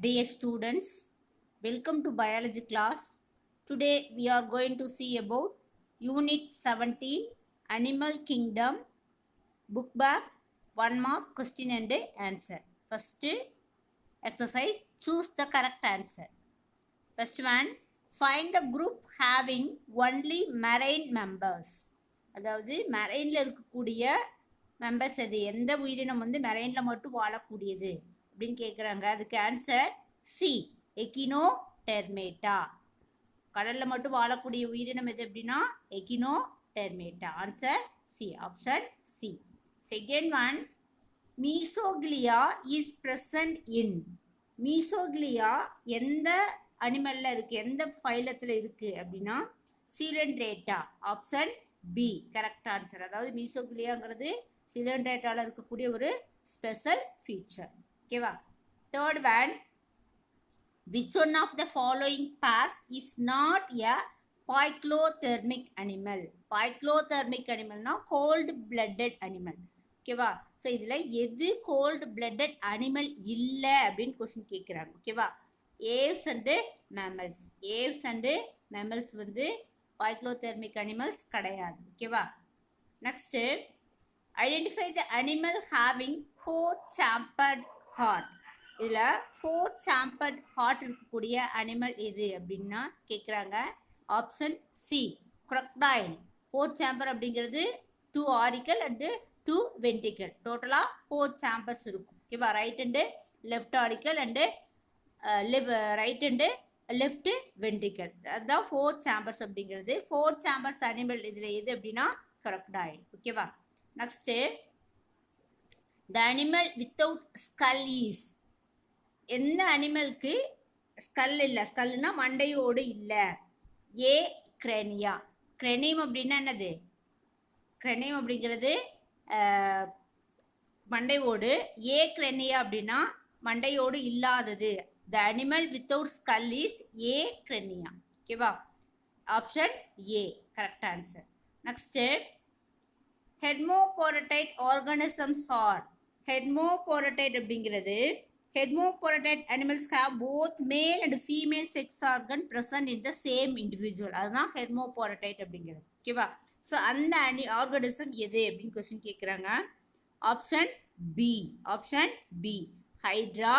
Dear students, welcome to biology class. Today we are going to see about Unit 17 Animal Kingdom, book back, 1 mark question and answer. First exercise, choose the correct answer. First one, find the group having only marine members. அதாவது மெரைனில் இருக்கக்கூடிய members அது எந்த உயிரினம் வந்து மெரைனில் மட்டும் வாழக்கூடியது அப்படின்னு கேட்குறாங்க. அதுக்கு ஆன்சர் சி, எக்கினோ டெர்மேட்டா. கடலில் மட்டும் வாழக்கூடிய உயிரினம் எது அப்படின்னா Echinodermata. Answer C, option C. Second one, mesoglea is present in. Mesoglea எந்த அனிமலில் இருக்குது, எந்த ஃபைலத்தில் இருக்குது அப்படின்னா Coelenterata. Option B correct answer. அதாவது மீசோக்லியாங்கிறது சீலன்ட்ரேட்டாவில் இருக்கக்கூடிய ஒரு ஸ்பெஷல் ஃபீச்சர். ஓகேவா? Third one, which one of the following pairs is not a poikilothermic animal? Poikilothermic animalனா cold blooded animal. ஓகேவா? ஸோ இதில் எது கோல்டு பிளட்டட் அனிமல் இல்லை அப்படின்னு கொஸ்டின் கேட்குறாங்க. ஓகேவா? Aves and mammals. Aves and mammals வந்து பாய்க்ளோதெர்மிக் அனிமல்ஸ் கிடையாது. ஓகேவா? Next, identify the animal having 4 chambered heart. இதில் 4 chambered heart இருக்கக்கூடிய அனிமல் எது அப்படின்னா கேட்குறாங்க. Option C, crocodile. 4 chamber அப்படிங்கிறது 2 auricle அண்டு 2 ventricle. டோட்டலாக 4 chambers இருக்கும். ஓகேவா? Right and left auricle and right and left ventricle. அதுதான் 4 chambers அப்படிங்கிறது. 4 chambers அனிமல் இதில் எது அப்படின்னா crocodile. ஓகேவா? Next, the animal without skull is. எந்த அனிமலுக்கு ஸ்கல் இல்லை, ஸ்கல்னா மண்டையோடு இல்லை? ஏ, கிரேனியா. கிரெனியம் அப்படின்னா என்னது? கிரெனியம் அப்படிங்கிறது மண்டையோடு. ஏ கிரெனியா அப்படின்னா மண்டையோடு இல்லாதது. The animal without skull is acrania. ஓகேவா? Option A correct answer. Next, hermaphrodite organisms are. Hermaphrodite அப்படிங்கிறது, hermaphrodite animals have both male and female sex organ present in the same individual. அதுதான் ஹெர்மோபோரடைட் அப்படிங்கிறது. ஓகேவா? So அந்த organism எது அப்படின்னு question கேட்குறாங்க. Option B, option B, hydra,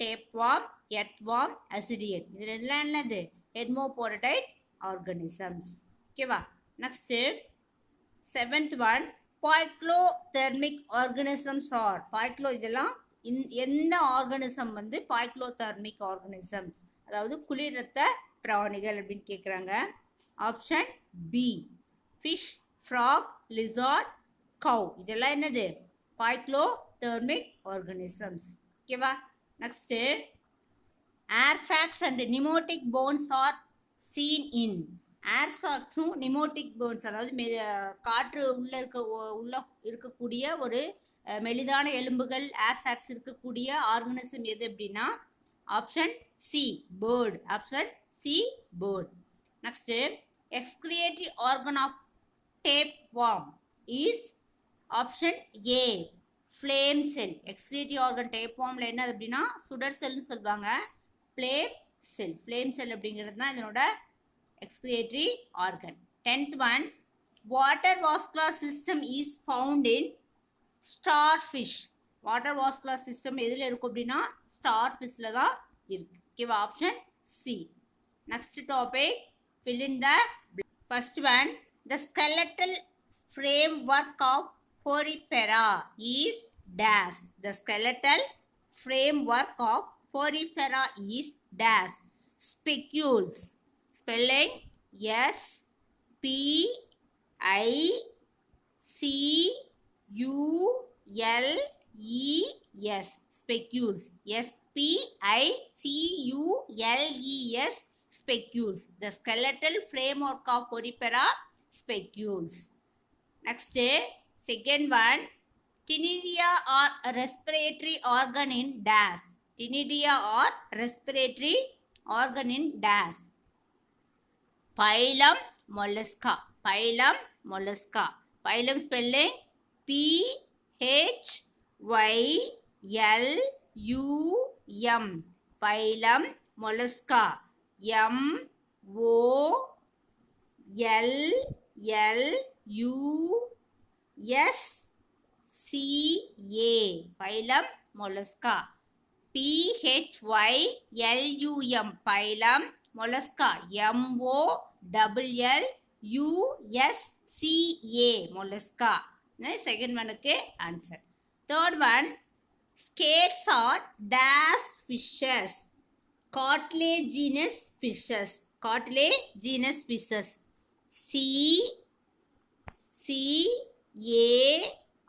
tapeworm, earthworm, ascidian. இதில் எல்லாம் என்னது? Hermaphrodite organisms. ஓகேவா? Next, seventh one, poikilothermic organisms are. Poikilo இதெல்லாம் எந்த ஆர்கானிசம் வந்து பாய்க்ளோதெர்மிக் ஆர்கானிசம்ஸ், அதாவது குளிர் ரத்த பிராணிகள் அப்படின்னு கேட்குறாங்க. Option B, fish, frog, lizard, cow. இதெல்லாம் என்னது? Poikilothermic organisms. ஓகேவா? Next, air sacs and pneumatic bones are seen in. Air சாக்ஸும் நிமோட்டிக் போன்ஸ், அதாவது காற்று உள்ளே இருக்கக்கூடிய ஒரு மெலிதான எலும்புகள், ஏர் சாக்ஸ் இருக்கக்கூடிய ஆர்கனிசம் எது அப்படின்னா option C, bird. Option C, bird. Next, excretory organ of tapeworm is. Option A, flame cell. Excretory organ டேப்வார்மில் என்னது அப்படின்னா சுடர் செல்னு சொல்லுவாங்க. ஃப்ளேம் செல். ஃப்ளேம் செல் அப்படிங்கிறது தான் இதனோட excretory organ. 10th one, water vascular system is found in star fish. Water vascular system எதில் இருக்கும் அப்படின்னா ஸ்டார் ஃபிஷ்ல தான் இருக்கு. ஓகேவா? Option C. Next topic, fill in the first one, the skeletal framework of Porifera is dash. The skeletal framework of Porifera is dash. Spicules. Spelling S P I C U L E S. Spicules. S P I C U L E S. Spicules. The skeletal framework of Porifera, spicules. Next, second one, Cnidaria are a respiratory organ in dash. Cnidaria are respiratory organ in dash. Phylum Mollusca. Phylum Mollusca. Phylum spelling P H Y L U M. phylum mollusca. M O L L U S C A phylum mollusca. P H Y L U M phylum mollusca. M O L L U S C A mollusca. Second one okay answer. Third one, skates are dash fishes. Cartilaginous fishes. Cartilaginous fishes. C A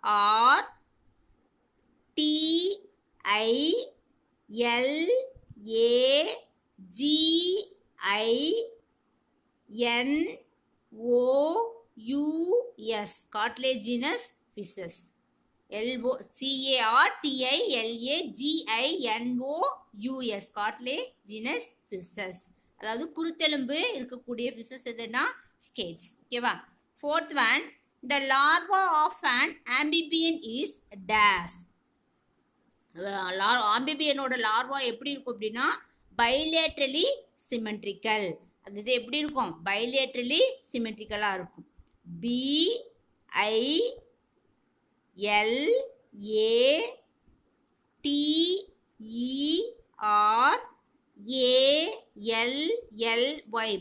R T I L A G I N O U S. Cartilaginous fishes. Cartilaginous cartilaginous fishes. அதாவது குருத்தெலும்பு இருக்கக்கூடிய fishes எதுனா skates. ஓகேவா? Fourth one, the larva of an amphibian is dash. ஆம்பிபியனோட larva எப்படி இருக்கும் அப்படின்னா bilaterally symmetrical. அது இது எப்படி இருக்கும்? பைலேட்ரலி சிமெட்ரிக்கலாக இருக்கும். BILATERALLY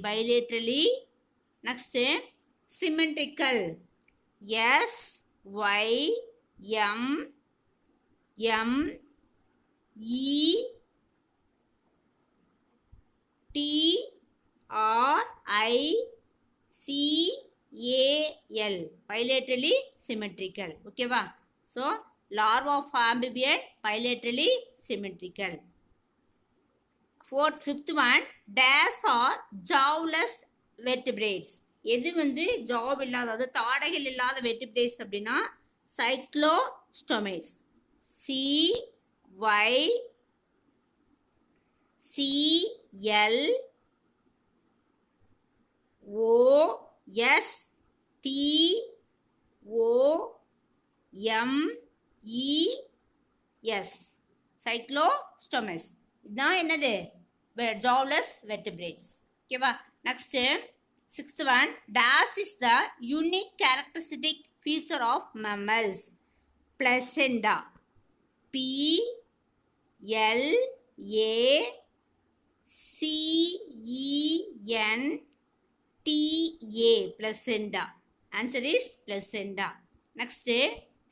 bilaterally. Next, symmetrical. SYMETRICAL. bilaterally symmetrical. ஓகேவா? So larva of amphibian bilaterally symmetrical. Fifth one, dash or jawless vertebrates. எது வந்து ஜாவ் இல்லாத, அதாவது தாடைகள் இல்லாத வெர்டிபிரேட்ஸ் அப்படின்னா சைக்ளோஸ்டோமேட்ஸ். CYLOSTOMES. சைக்ளோஸ்டோமஸ். இதுதான் என்னது? ஜாவ்லெஸ் வெர்டிபிரேட்ஸ். ஓகேவா? Next sixth one, dash is the unique characteristic feature of mammals. Placenta. PLACENTA. placenta. Answer is placenta. Next,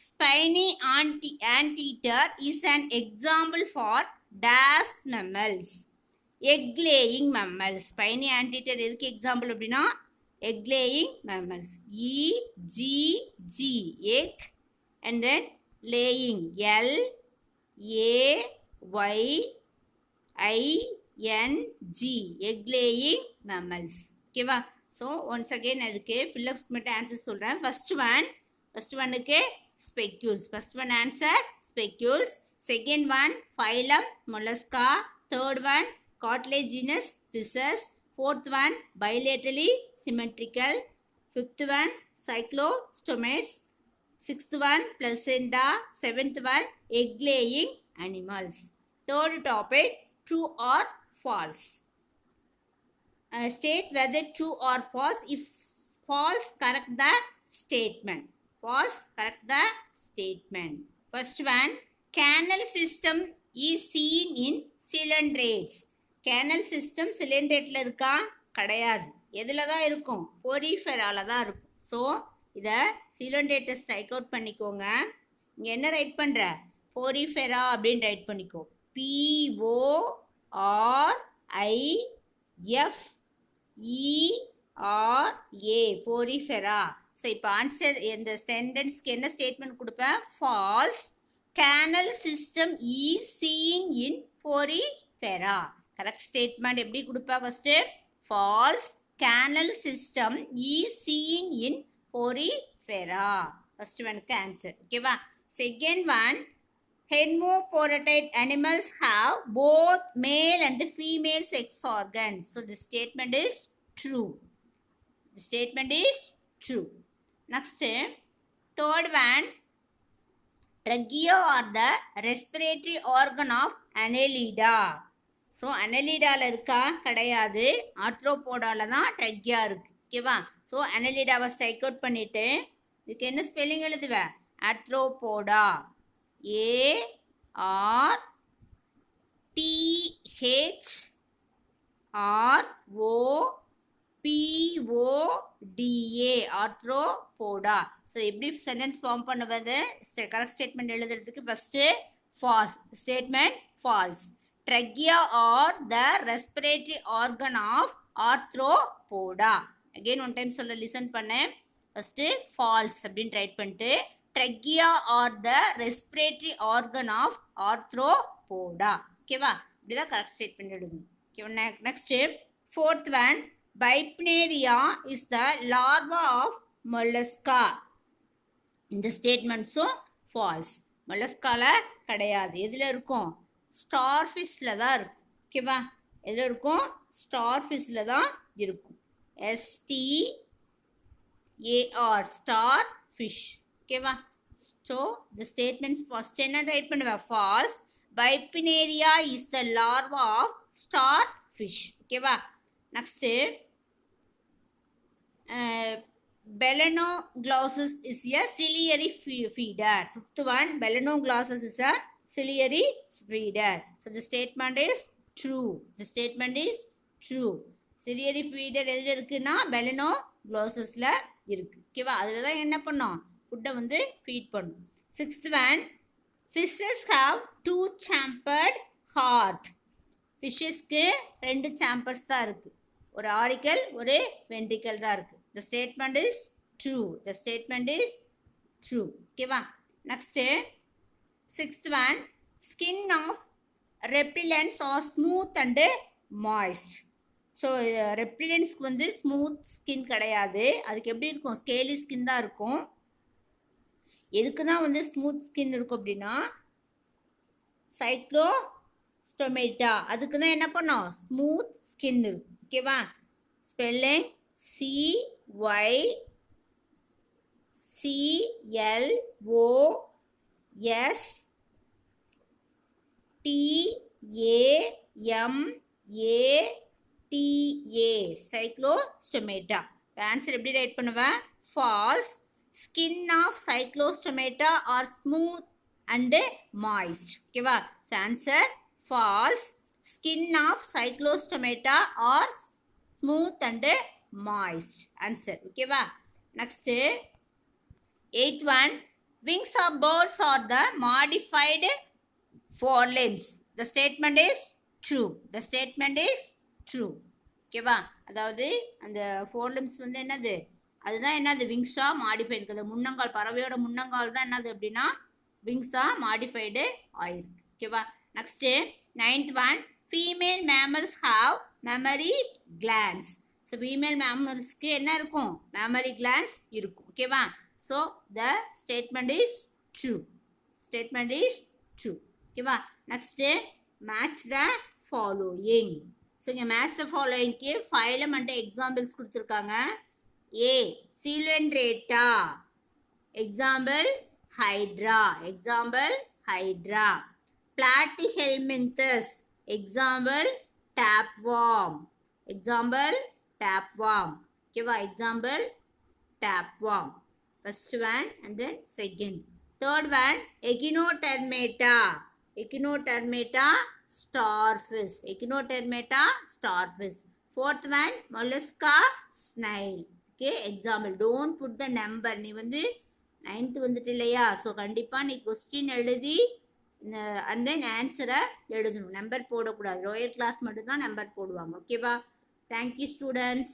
spiny anteater is an example for dash mammals. Egg laying mammals. Spiny anteater எதுக்கு example அப்படின்னா egg laying mammals. EGG egg and then laying LAYING egg laying mammals. ஓகேவா? So once again அதுக்கு ஃபில்லப்ஸ்க்கு மட்டும் answer சொல்கிறேன். First ஒன்னுக்கு spicules. First one answer spicules. Second one phylum Mollusca. Third one cartilaginous fishes. Fourth one bilaterally symmetrical. Fifth one cyclostomates. Sixth one placenta. Seventh one egg laying animals. Third topic, true or false. State whether true or false. If false, correct the statement. First one, canal system is seen in cylindrates. Canal system சிலிண்ட்ரேட்டில் இருக்கா? கிடையாது. எதில் தான் இருக்கும்? போரிஃபெராவில் தான் இருக்கும். So இதை சிலிண்ட்ரேட்டை strike out பண்ணிக்கோங்க. இங்கே என்ன ரைட் பண்ணுற? போரிஃபெரா அப்படின்னு ரைட் பண்ணிக்கோ. PORIFERA Porifera. ஸோ இப்போ ஆன்சர் இந்த சென்டென்ஸ்க்கு என்ன ஸ்டேட்மெண்ட் கொடுப்பேன்? False. Canal system is seen in Porifera. Correct statement எப்படி கொடுப்பா? First false. Canal system is seen in Porifera. First ஒனுக்கு ஆன்சர். ஓகேவா? Second one, hermaphrodite animals have both male and female sex organs. So the statement is true. Next third one, trachea are the respiratory organ of Annelida. So அனலிடாவில் இருக்கா கிடையாது, ஆர்த்ரோபோடாவில் தான் trachea இருக்கு. ஓகேவா? So அனலிடாவை strike out பண்ணிட்டு இதுக்கு என்ன spelling எழுதுவேன்? Arthropoda, ARTHROPODA, Arthropoda. ஸோ எப்படி சென்டென்ஸ் ஃபார்ம் பண்ணுவது? கரெக்ட் ஸ்டேட்மெண்ட் எழுதுறதுக்கு first false statement, false. Trachea or the respiratory organ of arthropoda. Again one time சொல்ல listen பண்ணேன். First false அப்படின்னு ரைட் பண்ணிட்டு trachea or the respiratory organ of arthropoda. ஓகேவா? இப்படிதான் correct statement எழுதணும். Okay, next fourth one, Bipneria is the larva of mollusca. இந்த ஸ்டேட்மெண்ட்ஸும் falls. மொலஸ்கால கிடையாது. எதில் இருக்கும்? ஸ்டார்ஃபிஷில் தான் இருக்கும். ஓகேவா? எதில் இருக்கும்? ஸ்டார்ஃபிஷில் தான் இருக்கும். STAR, star fish. ஓகேவா? ஸோ த ஸ்டேட்மெண்ட்ஸ் ஃபர்ஸ்ட் என்ன ரைட் பண்ணுவேன்? False. Bipinnaria is the larva of star fish. ஓகேவா? Next Belenoglossus is a ciliary feeder. Fifth one, Belenoglossus is a ciliary feeder. So the statement is true. The statement is true. Ciliary feeder எதில் இருக்குன்னா Belenoglossusல இருக்கு. ஓகேவா? அதில் தான் என்ன பண்ணோம்? ஃபுட்டை வந்து ஃபீட் பண்ணும். Sixth one, fishes have two chambered heart. ஃபிஷ்ஷஸ்க்கு ரெண்டு சாம்பர்ஸ் தான் இருக்குது. ஒரு ஆரிக்கல், ஒரு வென்ட்ரிக்கல் தான் இருக்குது. The statement is true. The statement is true. ஓகேவா? Next sixth one, skin of reptilians are smooth and moist. So ரெப்டிலியன்ஸ்க்கு வந்து ஸ்மூத் ஸ்கின் கிடையாது. அதுக்கு எப்படி இருக்கும்? ஸ்கேலி ஸ்கின் தான் இருக்கும். எதுக்கு தான் வந்து ஸ்மூத் ஸ்கின் இருக்கும் அப்படின்னா சைக்ளோஸ்டோமேட்டா, அதுக்கு தான் என்ன பண்ணோம்? ஸ்மூத் ஸ்கின் இருக்கும். ஓகேவா? Spelling CYCLOSTAMATA, Cyclostomata. ஆன்சர் எப்படி ரைட் பண்ணுவேன்? False. Skin of Cyclostomata are smooth and moist. ஓகேவா? Answer false. Skin of Cyclostomata are smooth and moist. Answer. ஓகேவா? Next eighth one, wings of birds are the modified forelimbs. The statement is true. The statement is true. ஓகேவா? அதாவது அந்த forelimbs வந்து என்னது? அதுதான் என்னது? விங்ஸாக modified இருக்குது. முன்னங்கால், பறவையோட முன்னங்கால் தான் என்னது அப்படின்னா விங்ஸாக மாடிஃபைடு ஆயிருக்கு. ஓகேவா? Next ninth one, female mammals have mammary glands. So female மேமல்ஸ்க்கு என்ன இருக்கும்? மேமரி கிளான்ஸ் இருக்கும். ஓகேவா? So the statement is true. Statement is true. ஓகேவா? Next match the following. So இங்கே மேட்ச் த ஃபாலோயிங்க்கு ஃபைலம் அண்ட் எக்ஸாம்பிள்ஸ் கொடுத்துருக்காங்க. A Coelenterata, example hydra, example hydra. Platyhelminthes, example tapeworm, example tapeworm. ஓகேவா? Example tapeworm. First one and then second. Third one Echinodermata, Echinodermata starfish, Echinodermata starfish. Fourth one Mollusca snail. Okay, example. Don't put the number. நீ வந்து 9th வந்துட்டு இல்லையா? So கண்டிப்பாக நீ question எழுதி and then ஆன்சரை எழுதணும். நம்பர் போடக்கூடாது. லோயர் கிளாஸ் மட்டும்தான் நம்பர் போடுவாங்க. ஓகேவா? Thank you, students.